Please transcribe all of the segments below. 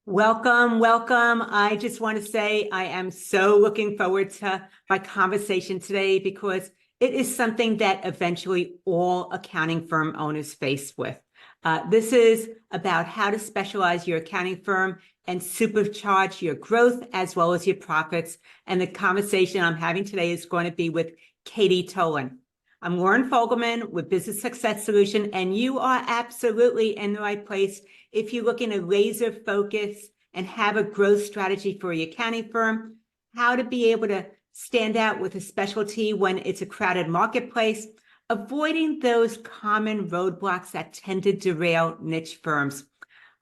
Welcome, welcome. I just want to say I am so looking forward to my conversation today because it is something that eventually all accounting firm owners face with. This is about how to specialize your accounting firm and supercharge your growth as well as your profits. And the conversation I'm having today is going to be with Katie Tolin. I'm Lauren Fogelman with Business Success Solution, and you are absolutely in the right place if you're looking to laser focus and have a growth strategy for your accounting firm, how to be able to stand out with a specialty when it's a crowded marketplace, avoiding those common roadblocks that tend to derail niche firms.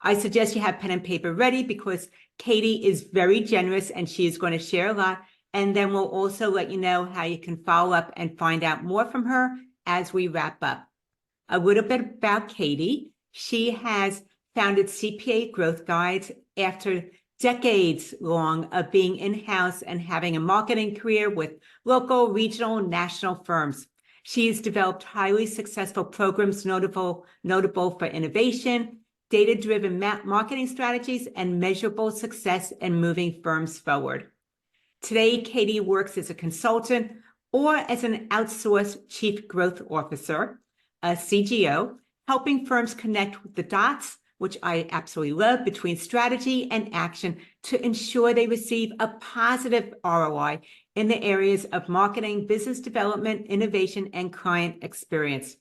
I suggest you have pen and paper ready because Katie is very generous and she is going to share a lot. And then we'll also let you know how you can follow up and find out more from her as we wrap up. A little bit about Katie. She has founded CPA Growth Guides after decades long of being in-house and having a marketing career with local, regional, national firms. She's developed highly successful programs notable for innovation, data-driven marketing strategies, and measurable success in moving firms forward. Today, Katie works as a consultant or as an outsourced chief growth officer, a CGO, helping firms connect with the dots, which I absolutely love, between strategy and action to ensure they receive a positive ROI in the areas of marketing, business development, innovation, and client experience.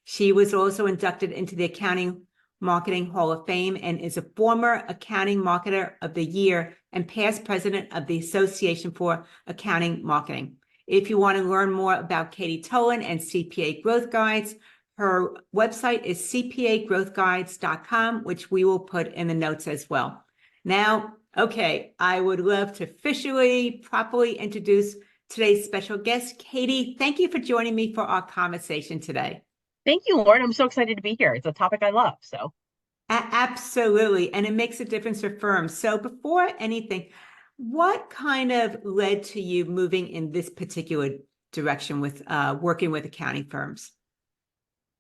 She was also inducted into the Accounting Marketing Hall of Fame and is a former Accounting Marketer of the Year and past president of the Association for Accounting Marketing. If you want to learn more about Katie Tolin and CPA Growth Guides, her website is cpagrowthguides.com, which we will put in the notes as well. Now, okay, I would love to officially, properly introduce today's special guest. Katie, thank you for joining me for our conversation today. Thank you, Lauren. I'm so excited to be here. It's a topic I love. Absolutely. And it makes a difference for firms. So before anything, what kind of led to you moving in this particular direction with working with accounting firms?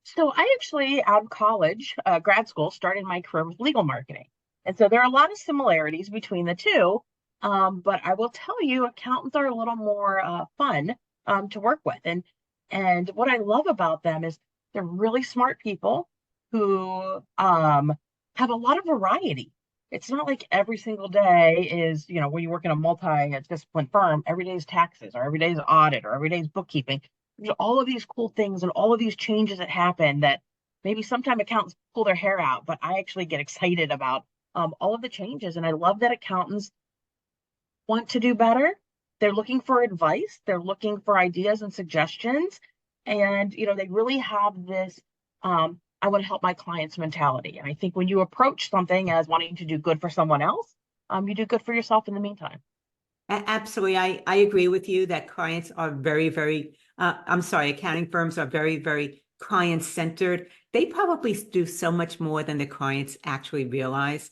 So I actually, out of college, grad school, started my career with legal marketing. And so there are a lot of similarities between the two. But I will tell you, accountants are a little more fun to work with. And what I love about them is they're really smart people who have a lot of variety. It's not like every single day is, when you work in a multi-discipline firm, every day is taxes or every day is audit or every day is bookkeeping. There's all of these cool things and all of these changes that happen that maybe sometimes accountants pull their hair out, but I actually get excited about all of the changes. And I love that accountants want to do better. They're looking for advice. They're looking for ideas and suggestions. And, they really have this, I want to help my clients mentality. And I think when you approach something as wanting to do good for someone else, you do good for yourself in the meantime. Absolutely. I agree with you that clients are accounting firms are very, very client-centered. They probably do so much more than the clients actually realize.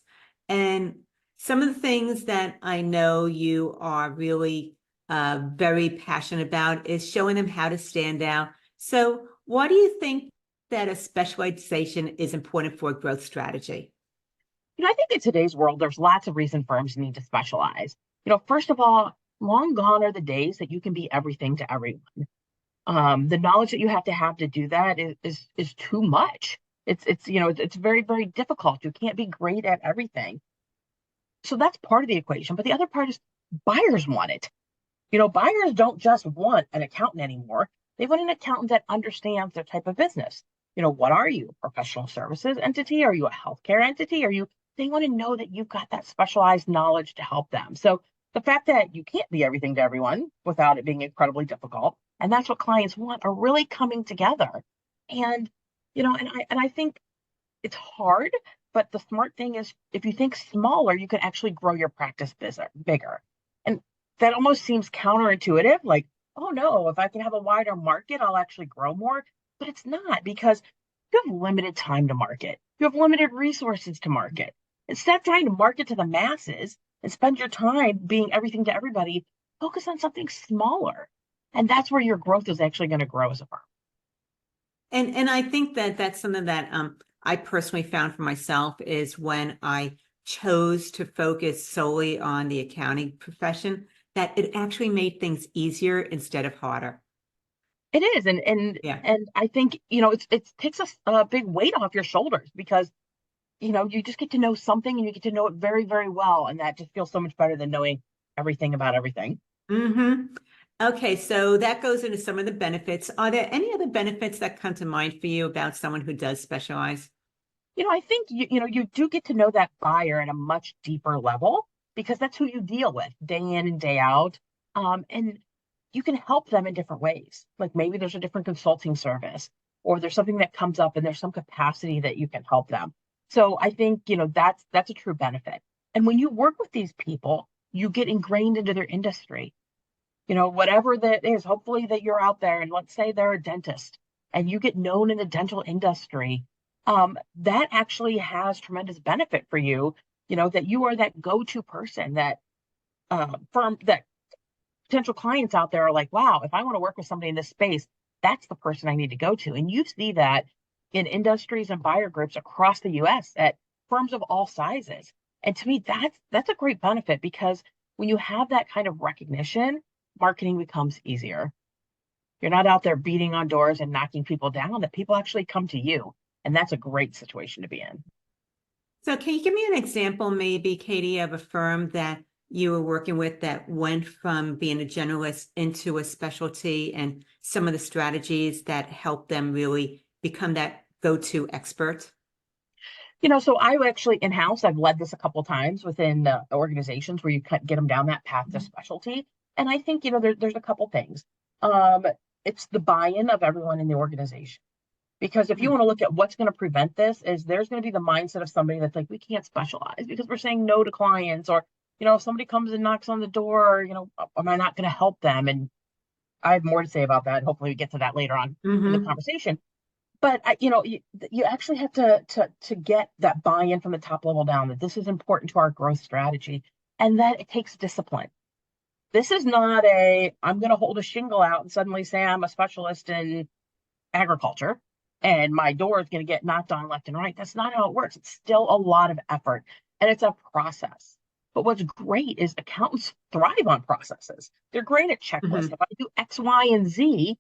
And some of the things that I know you are really very passionate about is showing them how to stand out. So why do you think that a specialization is important for a growth strategy? I think in today's world, there's lots of reasons firms need to specialize. First of all, long gone are the days that you can be everything to everyone. The knowledge that you have to do that is too much. It's very, very difficult. You can't be great at everything. So that's part of the equation. But the other part is buyers want it. Buyers don't just want an accountant anymore. They want an accountant that understands their type of business. What are you? A professional services entity? Are you a healthcare entity? They want to know that you've got that specialized knowledge to help them. So the fact that you can't be everything to everyone without it being incredibly difficult, and that's what clients want, are really coming together. And, I think it's hard, but the smart thing is if you think smaller, you can actually grow your practice bigger. And that almost seems counterintuitive, like, oh no, if I can have a wider market, I'll actually grow more. But it's not, because you have limited time to market. You have limited resources to market. Instead of trying to market to the masses and spend your time being everything to everybody, focus on something smaller. And that's where your growth is actually going to grow as a firm. And I think that that's something that I personally found for myself is when I chose to focus solely on the accounting profession, that it actually made things easier instead of harder. It is, and Yeah. and I think, it takes a big weight off your shoulders because you just get to know something and you get to know it very, very well, and that just feels so much better than knowing everything about everything. Mm-hmm. Okay, so that goes into some of the benefits. Are there any other benefits that come to mind for you about someone who does specialize? I think you do get to know that buyer at a much deeper level because that's who you deal with day in and day out. And you can help them in different ways. Like maybe there's a different consulting service, or there's something that comes up and there's some capacity that you can help them. So I think, that's a true benefit. And when you work with these people, you get ingrained into their industry. Whatever that is, hopefully that you're out there and let's say they're a dentist and you get known in the dental industry, that actually has tremendous benefit for you, that you are that go-to person that that potential clients out there are like, wow, if I want to work with somebody in this space, that's the person I need to go to. And you see that in industries and buyer groups across the US at firms of all sizes. And to me, that's a great benefit because when you have that kind of recognition, marketing becomes easier. You're not out there beating on doors and knocking people down, that people actually come to you. And that's a great situation to be in. So can you give me an example, maybe, Katie, of a firm that you were working with that went from being a generalist into a specialty and some of the strategies that helped them really become that go-to expert? So I actually in-house, I've led this a couple times within organizations where you get them down that path to specialty. And I think, there's a couple things. Um, it's the buy-in of everyone in the organization. Because if you want to look at what's going to prevent this, is there's going to be the mindset of somebody that's like, we can't specialize because we're saying no to clients, or, if somebody comes and knocks on the door, am I not going to help them? And I have more to say about that. Hopefully we get to that later on in the Mm-hmm. conversation. But you actually have to get that buy-in from the top level down, that this is important to our growth strategy, and that it takes discipline. This is not I'm going to hold a shingle out and suddenly say I'm a specialist in agriculture and my door is going to get knocked on left and right. That's not how it works. It's still a lot of effort and it's a process. But what's great is accountants thrive on processes. They're great at checklists. Mm-hmm. If I do X, Y, and Z,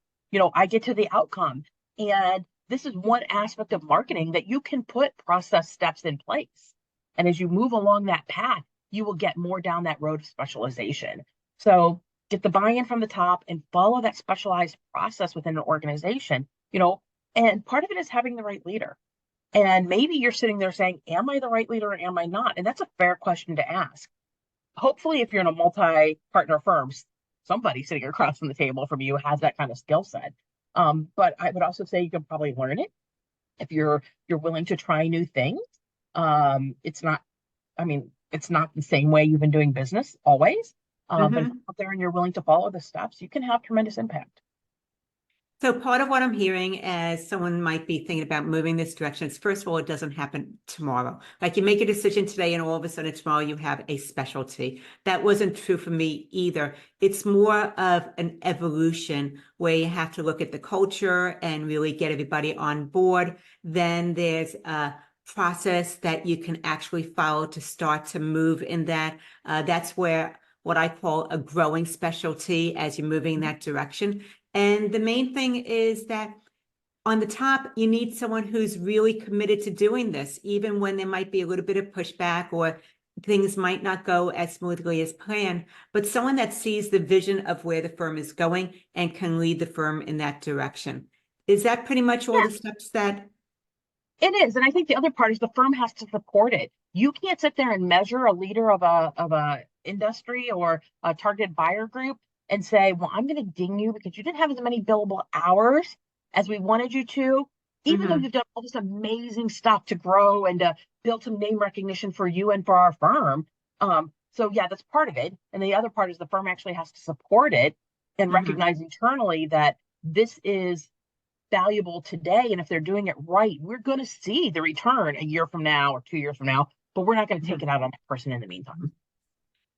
I get to the outcome. And this is one aspect of marketing that you can put process steps in place. And as you move along that path, you will get more down that road of specialization. So get the buy-in from the top and follow that specialized process within an organization, and part of it is having the right leader. And maybe you're sitting there saying, am I the right leader or am I not? And that's a fair question to ask. Hopefully, if you're in a multi-partner firm, somebody sitting across from the table from you has that kind of skill set. But I would also say you can probably learn it if you're willing to try new things. It's not, I mean, it's not the same way you've been doing business always. But if Mm-hmm. you're out there and you're willing to follow the steps, you can have tremendous impact. So part of what I'm hearing as someone might be thinking about moving this direction is, first of all, it doesn't happen tomorrow. Like you make a decision today and all of a sudden tomorrow you have a specialty. That wasn't true for me either. It's more of an evolution where you have to look at the culture and really get everybody on board. Then there's a process that you can actually follow to start to move in that. That's where what I call a growing specialty as you're moving in that direction. And the main thing is that on the top, you need someone who's really committed to doing this, even when there might be a little bit of pushback or things might not go as smoothly as planned, but someone that sees the vision of where the firm is going and can lead the firm in that direction. Is that pretty much all the steps that? It is, and I think the other part is the firm has to support it. You can't sit there and measure a leader of a industry or a targeted buyer group and say, "Well, I'm going to ding you because you didn't have as many billable hours as we wanted you to, even though Mhm, you've done all this amazing stuff to grow and to build some name recognition for you and for our firm." So yeah, that's part of it, and the other part is the firm actually has to support it and mhm, recognize internally that this is valuable today. And if they're doing it right, we're going to see the return a year from now or 2 years from now, but we're not going to take mhm. it out on that person in the meantime.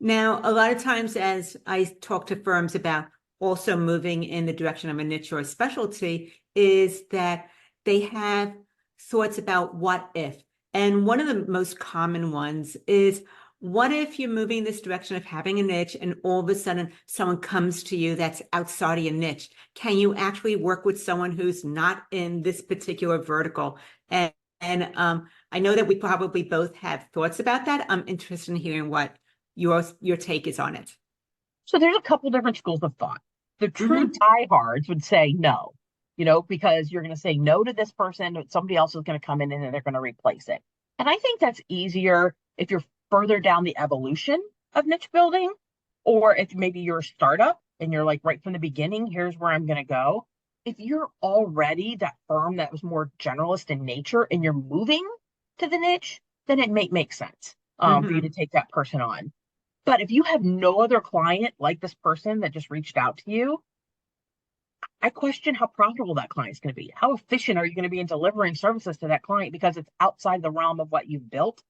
Now, a lot of times as I talk to firms about also moving in the direction of a niche or a specialty, is that they have thoughts about what if. And one of the most common ones is, what if you're moving this direction of having a niche and all of a sudden someone comes to you that's outside of your niche? Can you actually work with someone who's not in this particular vertical? And I know that we probably both have thoughts about that. I'm interested in hearing what your take is on it. So there's a couple different schools of thought. The true Mhm. diehards would say no, because you're going to say no to this person, but somebody else is going to come in and they're going to replace it. And I think that's easier if you're further down the evolution of niche building, or if maybe you're a startup and you're like right from the beginning, here's where I'm going to go. If you're already that firm that was more generalist in nature and you're moving to the niche, then it may make sense for you to Mhm. take that person on. But if you have no other client like this person that just reached out to you, I question how profitable that client's going to be. How efficient are you going to be in delivering services to that client because it's outside the realm of what you've built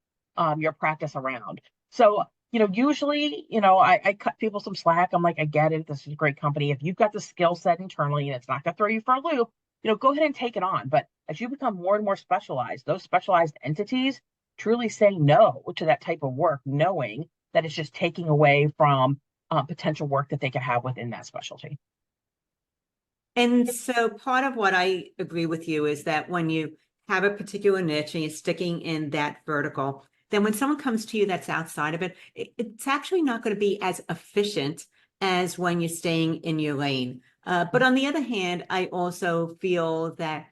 your practice around? So, usually, I cut people some slack. I'm like, I get it. This is a great company. If you've got the skill set internally and it's not going to throw you for a loop, go ahead and take it on. But as you become more and more specialized, those specialized entities truly say no to that type of work, knowing that it's just taking away from potential work that they could have within that specialty. And so part of what I agree with you is that when you have a particular niche and you're sticking in that vertical, then when someone comes to you that's outside of it, it's actually not going to be as efficient as when you're staying in your lane. But on the other hand, I also feel that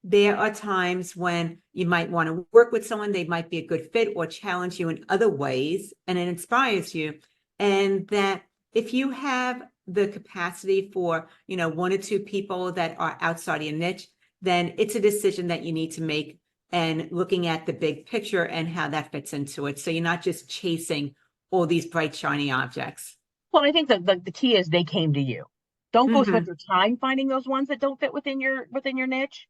there are times when you might want to work with someone, they might be a good fit or challenge you in other ways, and it inspires you. And that if you have the capacity for, one or two people that are outside of your niche, then it's a decision that you need to make and looking at the big picture and how that fits into it. So you're not just chasing all these bright, shiny objects. Well, I think that the key is they came to you. Don't go spend Mm-hmm. your time finding those ones that don't fit within your niche.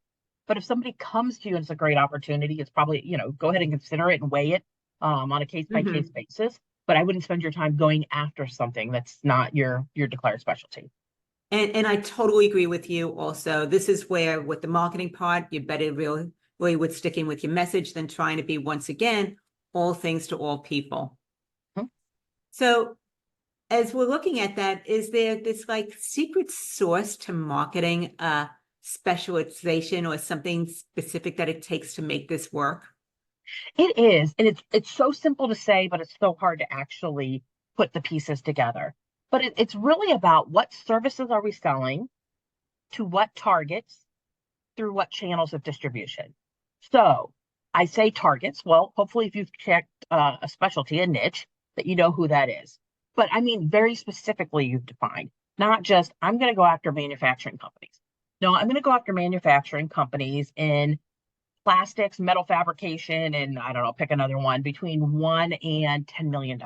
But if somebody comes to you and it's a great opportunity, it's probably, go ahead and consider it and weigh it on a case by case Mm-hmm. basis. But I wouldn't spend your time going after something that's not your declared specialty. And I totally agree with you also. This is where with the marketing part, you're better really with sticking with your message than trying to be, once again, all things to all people. Hmm. So as we're looking at that, is there this like secret source to marketing, specialization or something specific that it takes to make this work? It is, and it's so simple to say, but it's so hard to actually put the pieces together. But it's really about what services are we selling to what targets through what channels of distribution. So I say targets. Well, hopefully, if you've checked a specialty, a niche, that you know who that is. But I mean, very specifically, you've defined, not just I'm going to go after manufacturing companies. No, I'm going to go after manufacturing companies in plastics, metal fabrication, and I don't know, pick another one between $1 and $10 million.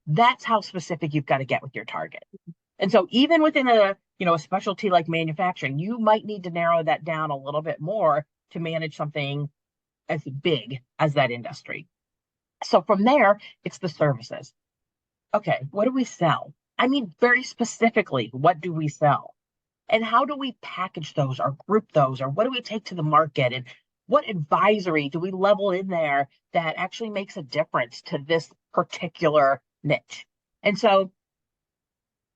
That's how specific you've got to get with your target. And so even within a specialty like manufacturing, you might need to narrow that down a little bit more to manage something as big as that industry. So from there, it's the services. Okay, what do we sell? I mean, very specifically, what do we sell? And how do we package those or group those, or what do we take to the market? And what advisory do we level in there that actually makes a difference to this particular niche? And so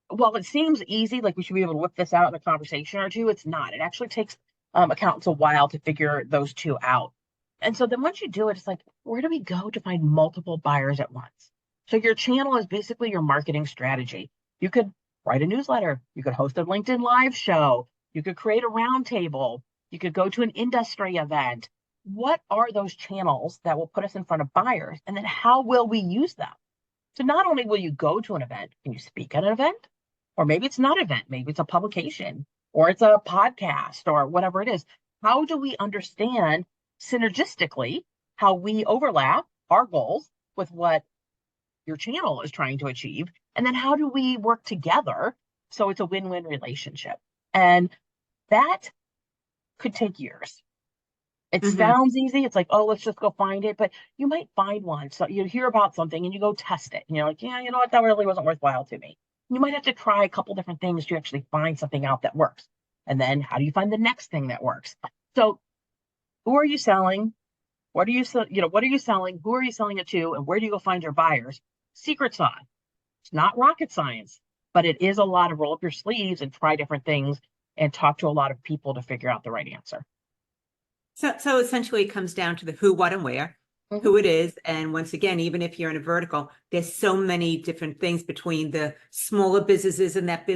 while it seems easy, like we should be able to whip this out in a conversation or two, it's not. It actually takes accountants a while to figure those two out. And so then once you do it, it's like, where do we go to find multiple buyers at once? So your channel is basically your marketing strategy. You could write a newsletter, you could host a LinkedIn live show, you could create a roundtable, you could go to an industry event. What are those channels that will put us in front of buyers? And then how will we use them? So not only will you go to an event, can you speak at an event? Or maybe it's not an event, maybe it's a publication, or it's a podcast, or whatever it is. How do we understand synergistically how we overlap our goals with what your channel is trying to achieve? And then how do we work together so it's a win-win relationship? And that could take years. It Mm-hmm. sounds easy. It's like, oh, let's just go find it. But you might find one. So you hear about something and you go test it. And you're like, yeah, you know what? That really wasn't worthwhile to me. You might have to try a couple different things to actually find something out that works. And then how do you find the next thing that works? So who are you selling? What are you, what are you selling? Who are you selling it to? And where do you go find your buyers? Secret sauce. It's not rocket science, but it is a lot of roll up your sleeves and try different things and talk to a lot of people to figure out the right answer. So essentially it comes down to the who, what, and where, Mhm. who it is. And once again, even if you're in a vertical, there's so many different things between the smaller businesses in that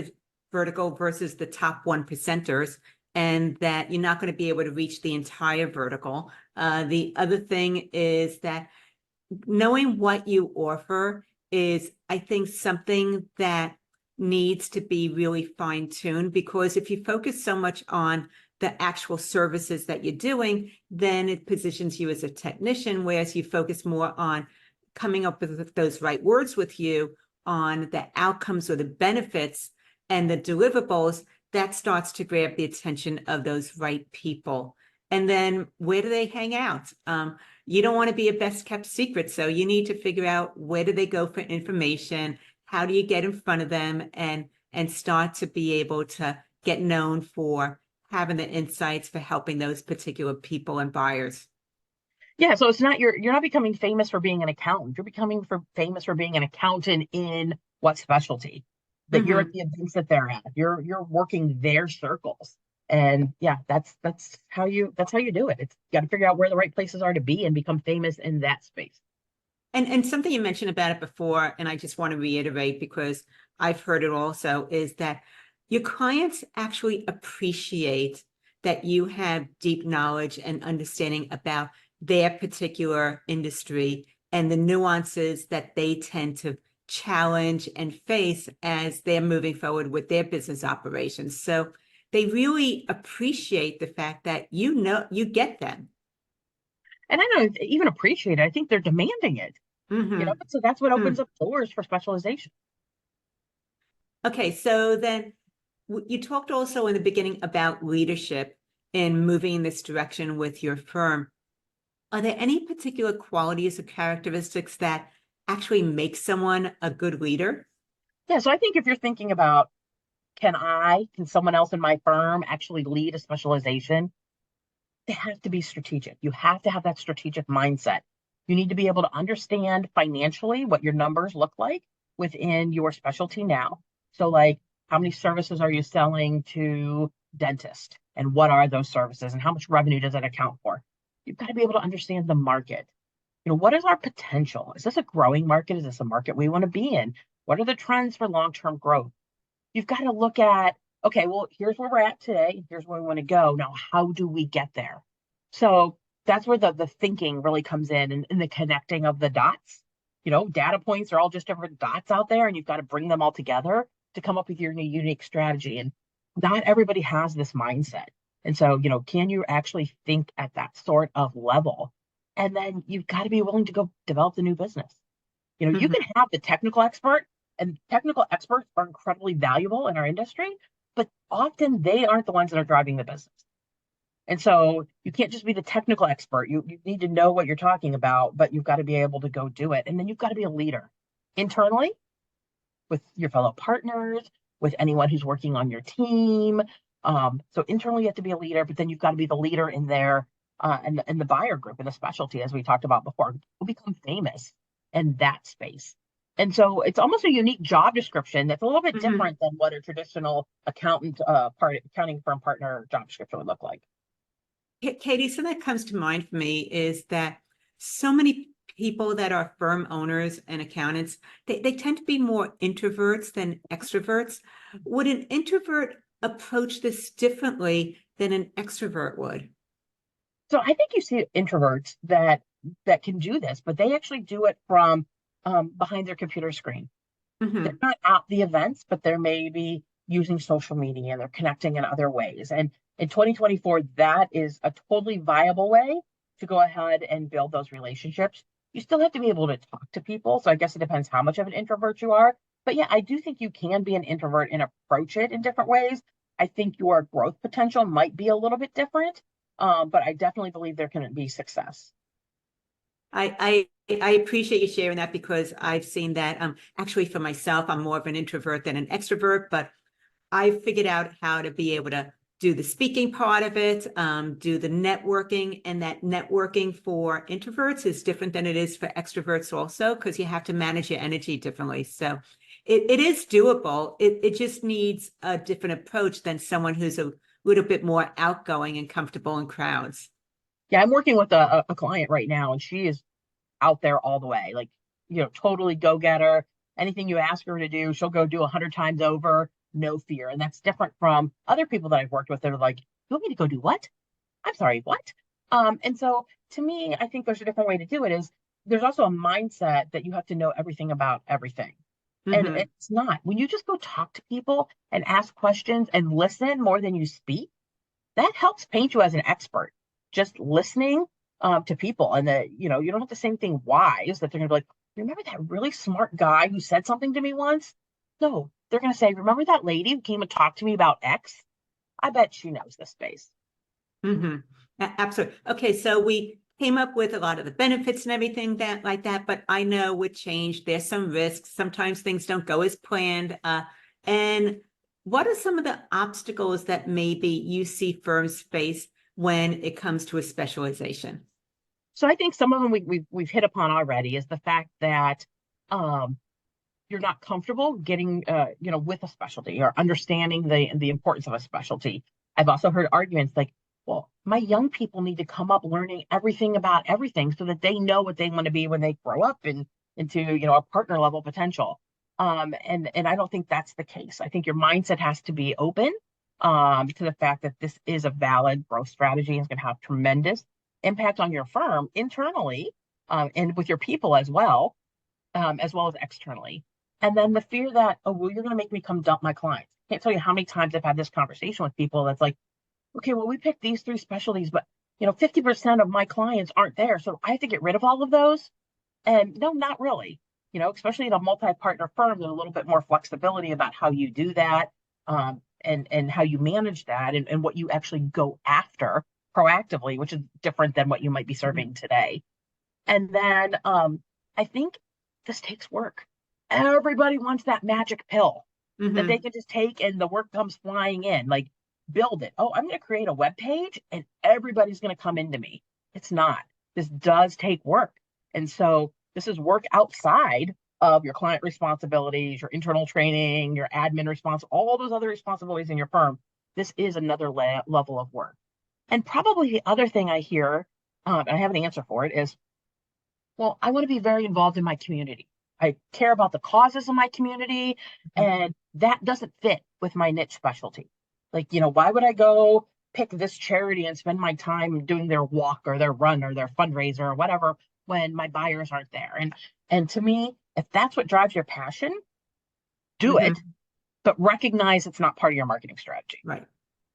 vertical versus the top 1%ers, and that you're not going to be able to reach the entire vertical. The other thing is that knowing what you offer is, I think, something that needs to be really fine-tuned, because if you focus so much on the actual services that you're doing, then it positions you as a technician, whereas you focus more on coming up with those right words with you on the outcomes or the benefits and the deliverables. That starts to grab the attention of those right people. And then where do they hang out? You don't want to be a best kept secret. So you need to figure out, where do they go for information? How do you get in front of them and start to be able to get known for having the insights for helping those particular people and buyers? Yeah, so it's not you're not becoming famous for being an accountant. You're becoming famous for being an accountant in what specialty? That you're at Mm-hmm. the events that they're at. You're working their circles. And yeah, that's how you do it. It's you got to figure out where the right places are to be and become famous in that space. And something you mentioned about it before, and I just want to reiterate because I've heard it also, is that your clients actually appreciate that you have deep knowledge and understanding about their particular industry and the nuances that they tend to challenge and face as they're moving forward with their business operations. So they really appreciate the fact that you get them. And I don't even appreciate it. I think they're demanding it. Mm-hmm. So that's what opens up doors for specialization. Okay, so then you talked also in the beginning about leadership and moving in this direction with your firm. Are there any particular qualities or characteristics that actually make someone a good leader? Yeah, so I think if you're thinking about can someone else in my firm actually lead a specialization? They have to be strategic. You have to have that strategic mindset. You need to be able to understand financially what your numbers look like within your specialty now. So, like, how many services are you selling to dentists? And what are those services? And how much revenue does that account for? You've got to be able to understand the market. What is our potential? Is this a growing market? Is this a market we want to be in? What are the trends for long-term growth? You've got to look at, okay, well, here's where we're at today. Here's where we want to go. Now, how do we get there? So that's where the thinking really comes in and the connecting of the dots. Data points are all just different dots out there, and you've got to bring them all together to come up with your unique strategy. And not everybody has this mindset. And so, can you actually think at that sort of level? And then you've got to be willing to go develop the new business. You Mhm. can have the technical expert, and technical experts are incredibly valuable in our industry, but often they aren't the ones that are driving the business. And so you can't just be the technical expert. You need to know what you're talking about, but you've got to be able to go do it. And then you've got to be a leader internally with your fellow partners, with anyone who's working on your team. So internally, you have to be a leader, but then you've got to be the leader in there and the buyer group and the specialty, as we talked about before, will become famous in that space. And so it's almost a unique job description that's a little bit Mhm. different than what a traditional accounting firm partner job description would look like. Katie, something that comes to mind for me is that so many people that are firm owners and accountants, they tend to be more introverts than extroverts. Would an introvert approach this differently than an extrovert would? So I think you see introverts that can do this, but they actually do it from behind their computer screen. They're Hmm. not at the events, but they're maybe using social media and they're connecting in other ways. And in 2024, that is a totally viable way to go ahead and build those relationships. You still have to be able to talk to people. So I guess it depends how much of an introvert you are. But yeah, I do think you can be an introvert and approach it in different ways. I think your growth potential might be a little bit different, but I definitely believe there can be success. I appreciate you sharing that, because I've seen that. Actually, for myself, I'm more of an introvert than an extrovert, but I figured out how to be able to do the speaking part of it, do the networking, and that networking for introverts is different than it is for extroverts also, because you have to manage your energy differently. So it is doable. It just needs a different approach than someone who's a little bit more outgoing and comfortable in crowds. Yeah, I'm working with a client right now, and she is out there all the way, like, totally go-getter. Anything you ask her to do, she'll go do 100 times over, no fear. And that's different from other people that I've worked with that are like, you want me to go do what? I'm sorry, what? And so to me, I think there's a different way to do it. Is there's also a mindset that you have to know everything about everything. And Mm-hmm. it's not. When you just go talk to people and ask questions and listen more than you speak, that helps paint you as an expert. Just listening to people, and that you don't have to say anything wise that they're gonna be like, remember that really smart guy who said something to me once? No, they're gonna say, remember that lady who came and talked to me about X? I bet she knows this space. Mm-hmm. Absolutely. Okay, so we came up with a lot of the benefits and everything that like that, but I know with change, there's some risks. Sometimes things don't go as planned. And what are some of the obstacles that maybe you see firms face when it comes to a specialization? So I think some of them we've hit upon already is the fact that um, you're not comfortable getting with a specialty or understanding the importance of a specialty. I've also heard arguments like, well, my young people need to come up learning everything about everything so that they know what they want to be when they grow up and into a partner level potential. And I don't think that's the case. I think your mindset has to be open to the fact that this is a valid growth strategy and it's going to have tremendous impact on your firm internally, and with your people as well as externally. And then the fear that, oh, well, you're going to make me come dump my clients. I can't tell you how many times I've had this conversation with people that's like, okay, well, we picked these 3 specialties, but 50% of my clients aren't there. So I have to get rid of all of those. And no, not really. Especially in a multi-partner firm, there's a little bit more flexibility about how you do that, and how you manage that, and what you actually go after proactively, which is different than what you might be serving today. And then I think this takes work. Everybody wants that magic pill that they Mm-hmm. can just take and the work comes flying in. Like, build it. Oh, I'm going to create a web page and everybody's going to come into me. It's not. This does take work. And so this is work outside of your client responsibilities, your internal training, your admin response, all those other responsibilities in your firm. This is another level of work. And probably the other thing I hear, and I have an answer for it, is, well, I want to be very involved in my community. I care about the causes of my community, and that doesn't fit with my niche specialty. Like, why would I go pick this charity and spend my time doing their walk or their run or their fundraiser or whatever when my buyers aren't there? And to me, if that's what drives your passion, do it, Mm-hmm. but recognize it's not part of your marketing strategy. Right.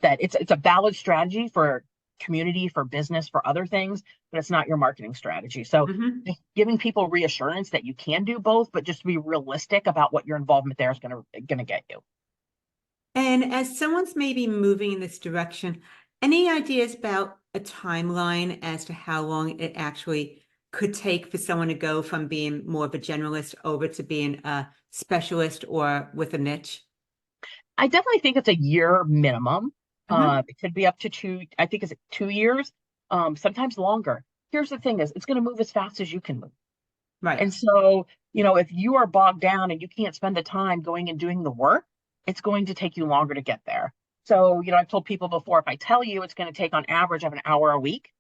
That it's a valid strategy for community, for business, for other things, but it's not your marketing strategy. So Mm-hmm. just giving people reassurance that you can do both, but just be realistic about what your involvement there is gonna get you. And as someone's maybe moving in this direction, any ideas about a timeline as to how long it actually could take for someone to go from being more of a generalist over to being a specialist or with a niche? I definitely think it's a year minimum. Hmm. It could be up to two. I think it's 2 years, sometimes longer. Here's the thing: is it's going to move as fast as you can move. Right. And so, if you are bogged down and you can't spend the time going and doing the work, it's going to take you longer to get there. So, I've told people before, if I tell you it's going to take on average of an hour a week,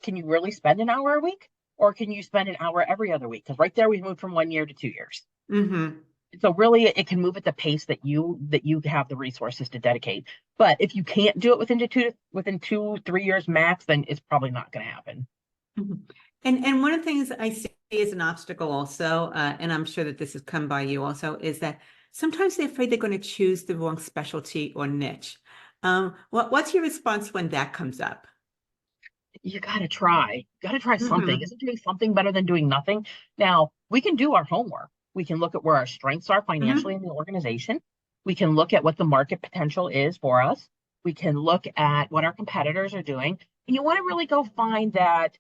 can you really spend an hour a week? Or can you spend an hour every other week? Because right there, we've moved from 1 year to 2 years. Hmm. So really, it can move at the pace that you have the resources to dedicate. But if you can't do it within 2, 3 years max, then it's probably not going to happen. And one of the things I see as an obstacle also, and I'm sure that this has come by you also, is that sometimes they're afraid they're going to choose the wrong specialty or niche. What's your response when that comes up? You got to try. You got to try something. Hmm. Isn't doing something better than doing nothing? Now, we can do our homework. We can look at where our strengths are financially Hmm. in the organization. We can look at what the market potential is for us. We can look at what our competitors are doing. And you want to really go find that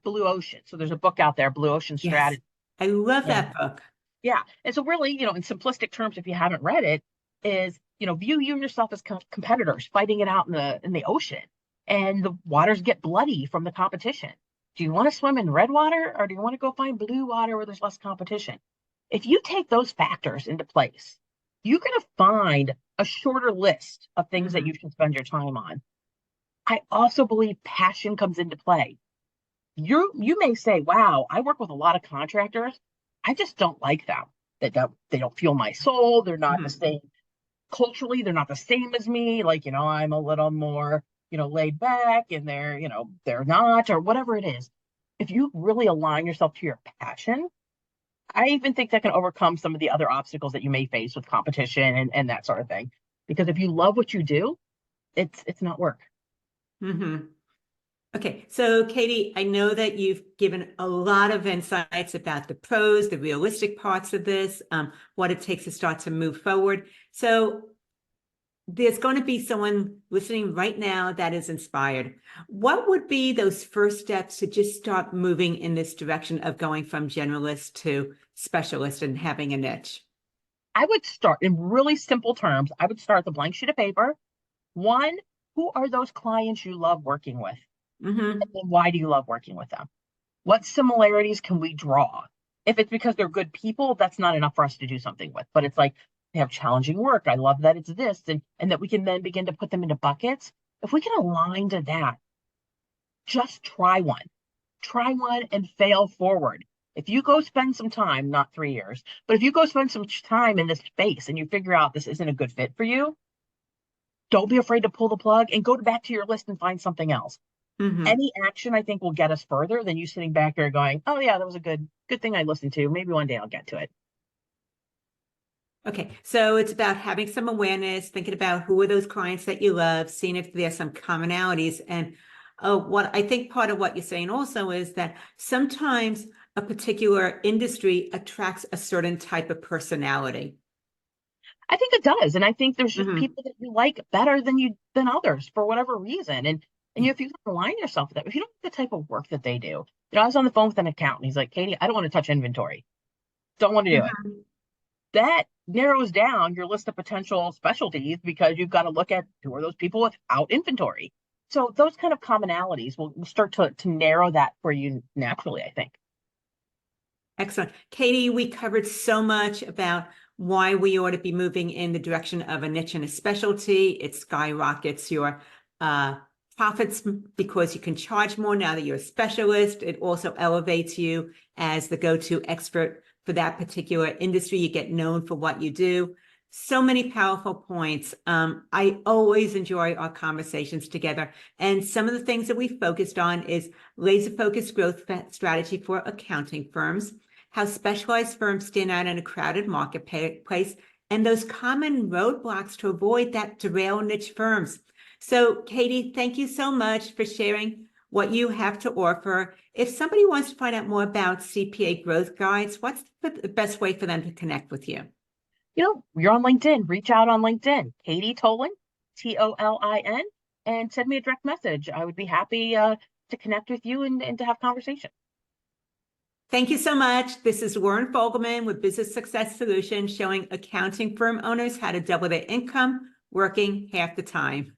blue ocean. So there's a book out there, Blue Ocean Yes, Strategy. I love And that book. yeah. And so really, in simplistic terms, if you haven't read it, is view you and yourself as competitors fighting it out in the ocean, and the waters get bloody from the competition. Do you want to swim in red water, or do you want to go find blue water where there's less competition? If you take those factors into place, you're going to find a shorter list of things that you should spend your time on. I also believe passion comes into play. You may say, wow, I work with a lot of contractors. I just don't like them. They don't feel my soul. They're not the same culturally. They're not the same as me. Like, I'm a little more, laid back, and they're not, or whatever it is. If you really align yourself to your passion, I even think that can overcome some of the other obstacles that you may face with competition and that sort of thing. Because if you love what you do, it's not work. Okay, so Katie, I know that you've given a lot of insights about the pros, the realistic parts of this, what it takes to start to move forward. So there's going to be someone listening right now that is inspired. What would be those first steps to just start moving in this direction of going from generalist to specialist and having a niche? I would start in really simple terms. I would start with a blank sheet of paper. One, who are those clients you love working with? And then why do you love working with them? What similarities can we draw? If it's because they're good people, that's not enough for us to do something with. But it's like, they have challenging work. I love that it's this, and that we can then begin to put them into buckets. If we can align to that, just try one and fail forward. If you go spend some time, not 3 years, but if you go spend some time in this space and you figure out this isn't a good fit for you, don't be afraid to pull the plug and go back to your list and find something else. Any action, I think, will get us further than you sitting back there going, oh yeah, that was a good thing I listened to. Maybe one day I'll get to it. Okay, so it's about having some awareness, thinking about who are those clients that you love, seeing if there's some commonalities. And what I think part of what you're saying also is that sometimes a particular industry attracts a certain type of personality. I think it does. And I think there's just people that you like better than others for whatever reason. And if you align yourself with that, if you don't like the type of work that they do, I was on the phone with an accountant. He's like, Katie, I don't want to touch inventory. Don't want to do it. That narrows down your list of potential specialties, because you've got to look at who are those people without inventory. So those kind of commonalities will start to narrow that for you naturally, I think. Excellent. Katie, we covered so much about why we ought to be moving in the direction of a niche and a specialty. It skyrockets your profits because you can charge more now that you're a specialist. It also elevates you as the go-to expert for that particular industry. You get known for what you do. So many powerful points. I always enjoy our conversations together. And some of the things that we focused on is laser-focused growth strategy for accounting firms, how specialized firms stand out in a crowded marketplace, and those common roadblocks to avoid that derail niche firms. So, Katie, thank you so much for sharing what you have to offer. If somebody wants to find out more about CPA Growth Guides, what's the best way for them to connect with you? You're on LinkedIn. Reach out on LinkedIn, Katie Tolin, Tolin, and send me a direct message. I would be happy to connect with you and to have conversation. Thank you so much. This is Warren Fogelman with Business Success Solutions, showing accounting firm owners how to double their income working half the time.